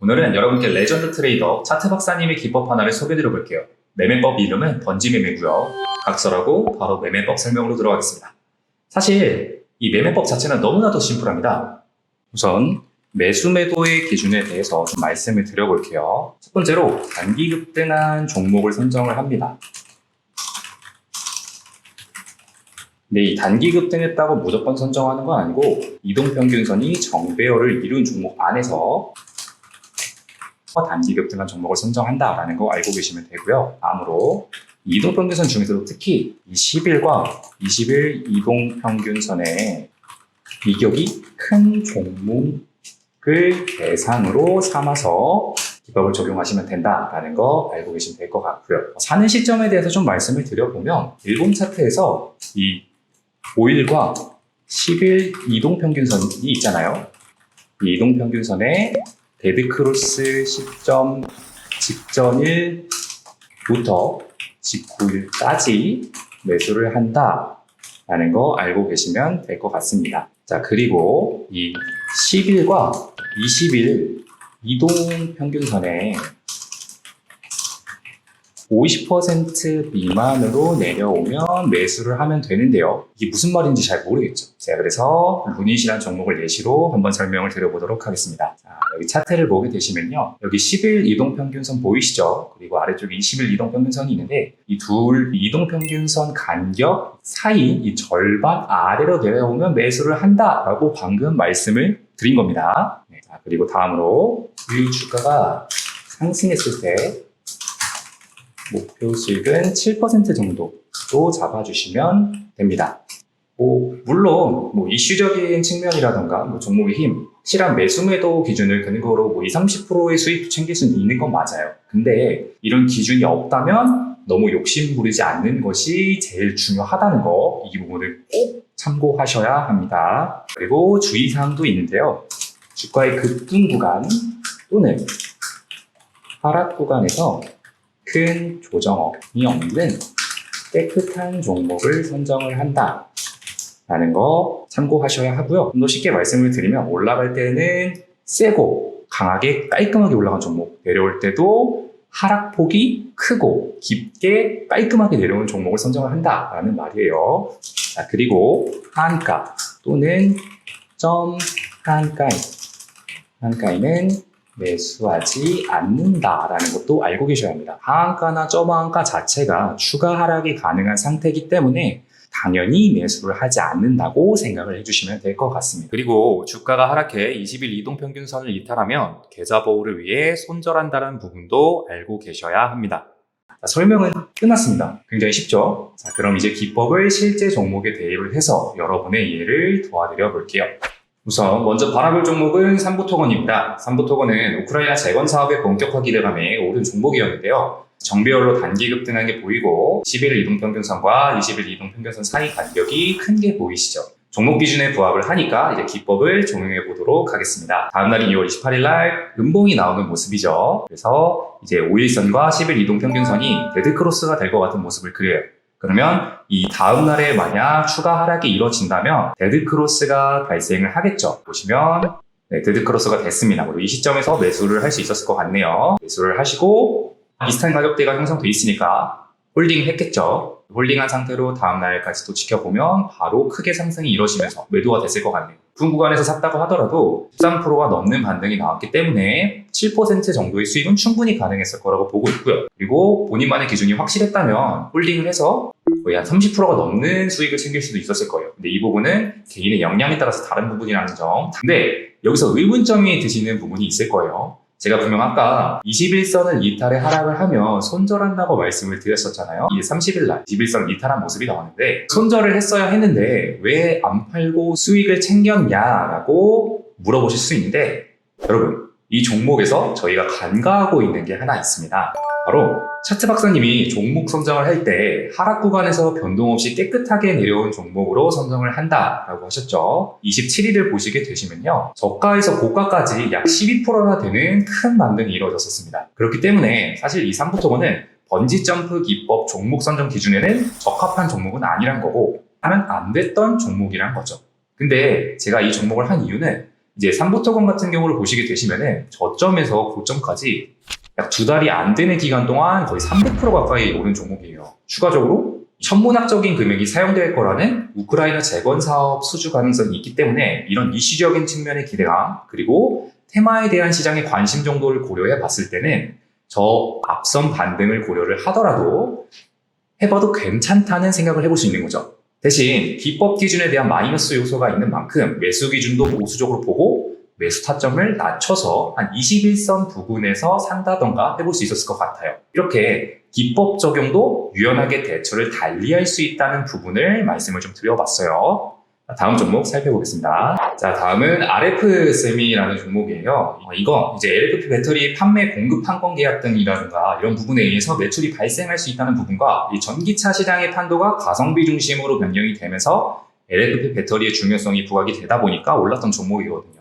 오늘은 여러분께 레전드 트레이더 차트 박사님의 기법 하나를 소개드려 볼게요. 매매법 이름은 번지 매매고요. 각설하고 바로 매매법 설명으로 들어가겠습니다. 사실 이 매매법 자체는 너무나도 심플합니다. 우선 매수 매도의 기준에 대해서 좀 말씀을 드려볼게요. 첫 번째로 단기 급등한 종목을 선정을 합니다. 근데 이 단기 급등했다고 무조건 선정하는 건 아니고 이동평균선이 정배열을 이룬 종목 안에서 단기 급등한 종목을 선정한다라는 거 알고 계시면 되고요. 다음으로 이동평균선 중에서도 특히 20일과 20일 이동평균선의 이격이 큰 종목을 대상으로 삼아서 기법을 적용하시면 된다라는 거 알고 계시면 될 것 같고요. 사는 시점에 대해서 좀 말씀을 드려보면 일본 차트에서 이 5일과 10일 이동평균선이 있잖아요. 이 이동평균선의 데드크로스 시점 직전일부터 직후일까지 매수를 한다라는 거 알고 계시면 될 것 같습니다. 자, 그리고 이 10일과 20일 이동평균선에 50% 미만으로 내려오면 매수를 하면 되는데요. 이게 무슨 말인지 잘 모르겠죠. 제가 그래서 루닛이라는 종목을 예시로 한번 설명을 드려보도록 하겠습니다. 자, 여기 차트를 보게 되시면요. 여기 10일 이동평균선 보이시죠? 그리고 아래쪽에 20일 이동평균선이 있는데 이 둘 이동평균선 간격 사이 이 절반 아래로 내려오면 매수를 한다라고 방금 말씀을 드린 겁니다. 네, 자, 그리고 다음으로 이 주가가 상승했을 때 목표 수익은 7% 정도로 잡아주시면 됩니다. 물론 이슈적인 측면이라던가 종목의 힘, 실한 매수 매도 기준을 근거로 20, 30%의 수익 챙길 수는 있는 건 맞아요. 근데 이런 기준이 없다면 너무 욕심 부리지 않는 것이 제일 중요하다는 거, 이 부분을 꼭 참고하셔야 합니다. 그리고 주의사항도 있는데요. 주가의 급등 구간 또는 하락 구간에서 큰 조정이 없는 깨끗한 종목을 선정을 한다 라는 거 참고하셔야 하고요. 좀 더 쉽게 말씀을 드리면 올라갈 때는 세고 강하게 깔끔하게 올라간 종목, 내려올 때도 하락폭이 크고 깊게 깔끔하게 내려오는 종목을 선정을 한다라는 말이에요. 자, 그리고 하한가 또는 점 하한가에는 매수하지 않는다라는 것도 알고 계셔야 합니다. 하한가나 점하한가 자체가 추가 하락이 가능한 상태이기 때문에 당연히 매수를 하지 않는다고 생각을 해주시면 될 것 같습니다. 그리고 주가가 하락해 20일 이동평균선을 이탈하면 계좌 보호를 위해 손절한다는 부분도 알고 계셔야 합니다. 자, 설명은 끝났습니다. 굉장히 쉽죠? 자, 그럼 이제 기법을 실제 종목에 대입을 해서 여러분의 이해를 도와드려 볼게요. 우선 먼저 바라볼 종목은 삼부토건입니다. 삼부토건은 우크라이나 재건 사업의 본격화 기대감에 오른 종목이었는데요. 정배열로 단기 급등한 게 보이고 10일 이동평균선과 20일 이동평균선 사이 간격이 큰 게 보이시죠? 종목 기준에 부합을 하니까 이제 기법을 적용해 보도록 하겠습니다. 다음 날인 2월 28일 날 음봉이 나오는 모습이죠. 그래서 이제 5일선과 10일 이동평균선이 데드크로스가 될 것 같은 모습을 그려요. 그러면 이 다음 날에 만약 추가 하락이 이루어진다면 데드크로스가 발생을 하겠죠. 보시면 데드크로스가 됐습니다. 그리고 이 시점에서 매수를 할 수 있었을 것 같네요. 매수를 하시고 비슷한 가격대가 형성돼 있으니까 홀딩을 했겠죠. 홀딩한 상태로 다음 날까지도 지켜보면 바로 크게 상승이 이루어지면서 매도가 됐을 것 같네요. 그 구간에서 샀다고 하더라도 13%가 넘는 반등이 나왔기 때문에 7% 정도의 수익은 충분히 가능했을 거라고 보고 있고요. 그리고 본인만의 기준이 확실했다면 홀딩을 해서 거의 한 30%가 넘는 수익을 챙길 수도 있었을 거예요. 근데 이 부분은 개인의 역량에 따라서 다른 부분이라는 점. 근데 여기서 의문점이 드시는 부분이 있을 거예요. 제가 분명 아까 21선을 이탈에 하락을 하면 손절한다고 말씀을 드렸었잖아요. 이게 30일날 21선 이탈한 모습이 나왔는데 손절을 했어야 했는데 왜 안 팔고 수익을 챙겼냐라고 물어보실 수 있는데 여러분, 이 종목에서 저희가 간과하고 있는 게 하나 있습니다. 바로 차트 박사님이 종목 선정을 할 때 하락 구간에서 변동 없이 깨끗하게 내려온 종목으로 선정을 한다라고 하셨죠. 27일을 보시게 되시면요. 저가에서 고가까지 약 12%나 되는 큰 반등이 이루어졌었습니다. 그렇기 때문에 사실 이 삼부토건은 번지점프 기법 종목 선정 기준에는 적합한 종목은 아니란 거고 하면 안 됐던 종목이란 거죠. 근데 제가 이 종목을 한 이유는 이제 삼부토건 같은 경우를 보시게 되시면은 저점에서 고점까지 약 2달이 안 되는 기간 동안 거의 300% 가까이 오른 종목이에요. 추가적으로 천문학적인 금액이 사용될 거라는 우크라이나 재건 사업 수주 가능성이 있기 때문에 이런 이슈적인 측면의 기대감 그리고 테마에 대한 시장의 관심 정도를 고려해 봤을 때는 저 앞선 반등을 고려를 하더라도 해봐도 괜찮다는 생각을 해볼 수 있는 거죠. 대신 기법 기준에 대한 마이너스 요소가 있는 만큼 매수 기준도 보수적으로 보고 매수 타점을 낮춰서 한 21선 부근에서 산다던가 해볼 수 있었을 것 같아요. 이렇게 기법 적용도 유연하게 대처를 달리할 수 있다는 부분을 말씀을 좀 드려봤어요. 다음 종목 살펴보겠습니다. 자, 다음은 RF세미라는 종목이에요. 이거 이제 LFP 배터리 판매 공급 판권 계약 등이라든가 이런 부분에 의해서 매출이 발생할 수 있다는 부분과 이 전기차 시장의 판도가 가성비 중심으로 변경이 되면서 LFP 배터리의 중요성이 부각이 되다 보니까 올랐던 종목이거든요.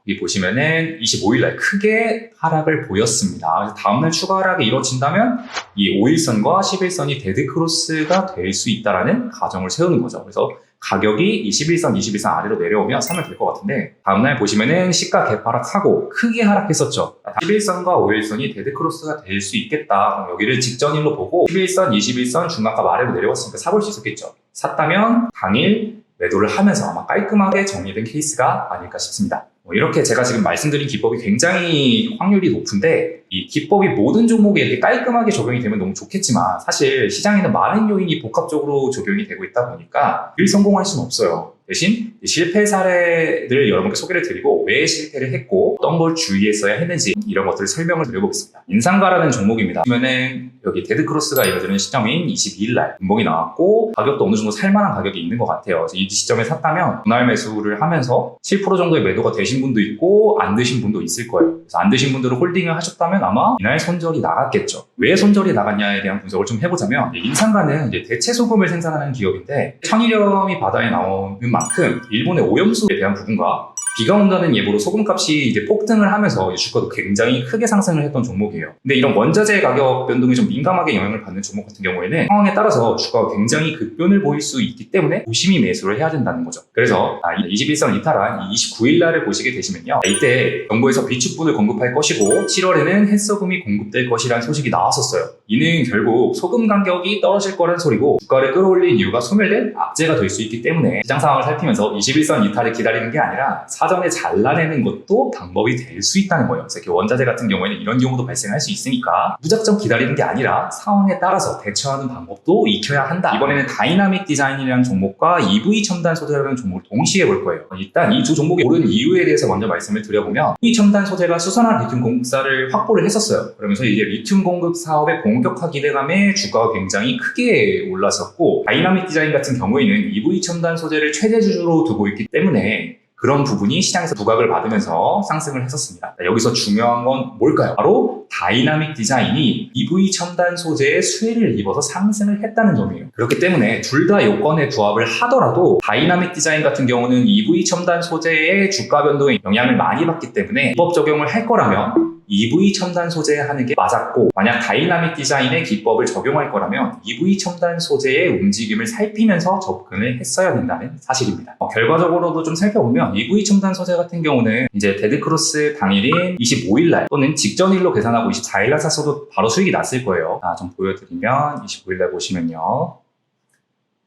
여기 보시면은 25일날 크게 하락을 보였습니다. 그래서 다음날 추가 하락이 이루어진다면 이 5일선과 11선이 데드크로스가 될 수 있다는 가정을 세우는 거죠. 그래서 가격이 21선, 21선 아래로 내려오면 사면 될 것 같은데 다음날 보시면은 시가 개파락하고 크게 하락했었죠. 11선과 5일선이 데드크로스가 될 수 있겠다. 그럼 여기를 직전일로 보고 11선, 21선 중간값 아래로 내려왔으니까 사볼 수 있었겠죠. 샀다면 당일 매도를 하면서 아마 깔끔하게 정리된 케이스가 아닐까 싶습니다. 이렇게 제가 지금 말씀드린 기법이 굉장히 확률이 높은데 이 기법이 모든 종목에 이렇게 깔끔하게 적용이 되면 너무 좋겠지만 사실 시장에는 많은 요인이 복합적으로 적용이 되고 있다 보니까 늘 성공할 수는 없어요. 대신 실패 사례를 여러분께 소개를 드리고 왜 실패를 했고 어떤 걸 주의했어야 했는지 이런 것들을 설명을 드려보겠습니다. 인상가라는 종목입니다. 보면은 여기 데드크로스가 이루어지는 시점인 22일날 분봉이 나왔고 가격도 어느 정도 살만한 가격이 있는 것 같아요. 그래서 이 시점에 샀다면 분할 매수를 하면서 7% 정도의 매도가 되신 분도 있고 안 드신 분도 있을 거예요. 그래서 안 드신 분들은 홀딩을 하셨다면 아마 이날 손절이 나갔겠죠. 왜 손절이 나갔냐에 대한 분석을 좀 해보자면 인상가는 이제 대체 소금을 생산하는 기업인데 천일염이 바다에 나오는 만큼 일본의 오염수에 대한 부분과 비가 온다는 예보로 소금값이 이제 폭등을 하면서 주가도 굉장히 크게 상승을 했던 종목이에요. 근데 이런 원자재 가격 변동이 좀 민감하게 영향을 받는 종목 같은 경우에는 상황에 따라서 주가가 굉장히 급변을 보일 수 있기 때문에 조심히 매수를 해야 된다는 거죠. 그래서 21선 이탈한 29일 날을 보시게 되시면요. 이때 정부에서 비축분을 공급할 것이고 7월에는 햇소금이 공급될 것이라는 소식이 나왔었어요. 이는 결국 소금 가격이 떨어질 거란 소리고 주가를 끌어올린 이유가 소멸된 악재가 될 수 있기 때문에 시장 상황을 살피면서 21선 이탈을 기다리는 게 아니라 사전에 잘라내는 것도 방법이 될 수 있다는 거예요. 그래서 이렇게 원자재 같은 경우에는 이런 경우도 발생할 수 있으니까 무작정 기다리는 게 아니라 상황에 따라서 대처하는 방법도 익혀야 한다. 이번에는 다이나믹 디자인이라는 종목과 EV 첨단 소재라는 종목을 동시에 볼 거예요. 일단 이 두 종목이 오른 이유에 대해서 먼저 말씀을 드려보면 EV 첨단 소재가 수선화 리튬 공급사를 확보를 했었어요. 그러면서 이제 리튬 공급 사업의 본격화 기대감에 주가가 굉장히 크게 올랐었고 다이나믹 디자인 같은 경우에는 EV 첨단 소재를 최대 주주로 두고 있기 때문에 그런 부분이 시장에서 부각을 받으면서 상승을 했었습니다. 여기서 중요한 건 뭘까요? 바로 다이나믹 디자인이 EV 첨단 소재에 수혜를 입어서 상승을 했다는 점이에요. 그렇기 때문에 둘 다 요건에 부합을 하더라도 다이나믹 디자인 같은 경우는 EV 첨단 소재의 주가 변동에 영향을 많이 받기 때문에 기법 적용을 할 거라면 EV 첨단 소재에 하는 게 맞았고 만약 다이나믹 디자인의 기법을 적용할 거라면 EV 첨단 소재의 움직임을 살피면서 접근을 했어야 된다는 사실입니다. 결과적으로도 좀 살펴보면 EV 첨단 소재 같은 경우는 이제 데드크로스 당일인 25일날 또는 직전일로 계산하고 24일날 샀어도 바로 수익이 났을 거예요. 좀 보여드리면 25일날 보시면요.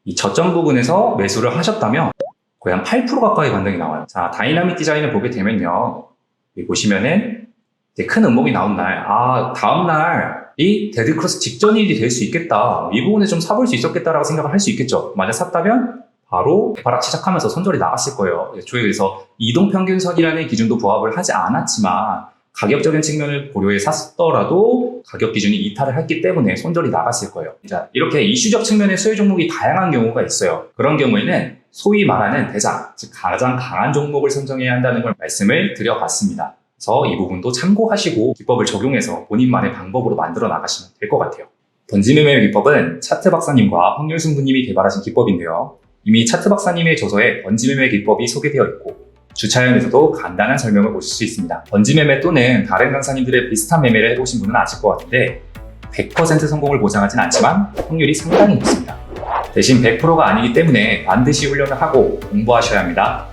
이 저점 부분에서 매수를 하셨다면 거의 한 8% 가까이 반등이 나와요. 자, 다이나믹 디자인을 보게 되면요. 여기 보시면은 큰 음봉이 나온 날, 다음날 이 데드크로스 직전일이 될 수 있겠다. 이 부분에 좀 사볼 수 있었겠다라고 생각을 할 수 있겠죠. 만약 샀다면 바로 대파락 시작하면서 손절이 나갔을 거예요. 애초에 그래서 이동평균선이라는 기준도 부합을 하지 않았지만 가격적인 측면을 고려해 샀더라도 가격 기준이 이탈을 했기 때문에 손절이 나갔을 거예요. 자, 이렇게 이슈적 측면의 수혜 종목이 다양한 경우가 있어요. 그런 경우에는 소위 말하는 대장, 즉 가장 강한 종목을 선정해야 한다는 걸 말씀을 드려봤습니다. 그래서 이 부분도 참고하시고 기법을 적용해서 본인만의 방법으로 만들어 나가시면 될 것 같아요. 번지매매 기법은 차트 박사님과 황율승부님이 개발하신 기법인데요. 이미 차트 박사님의 저서에 번지매매 기법이 소개되어 있고 주차연에서도 간단한 설명을 보실 수 있습니다. 번지매매 또는 다른 강사님들의 비슷한 매매를 해보신 분은 아실 것 같은데 100% 성공을 보장하진 않지만 확률이 상당히 높습니다. 대신 100%가 아니기 때문에 반드시 훈련을 하고 공부하셔야 합니다.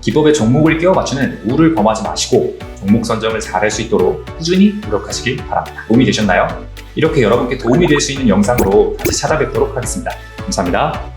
기법에 종목을 끼워 맞추는 우를 범하지 마시고 종목 선정을 잘할 수 있도록 꾸준히 노력하시길 바랍니다. 도움이 되셨나요? 이렇게 여러분께 도움이 될 수 있는 영상으로 다시 찾아뵙도록 하겠습니다. 감사합니다.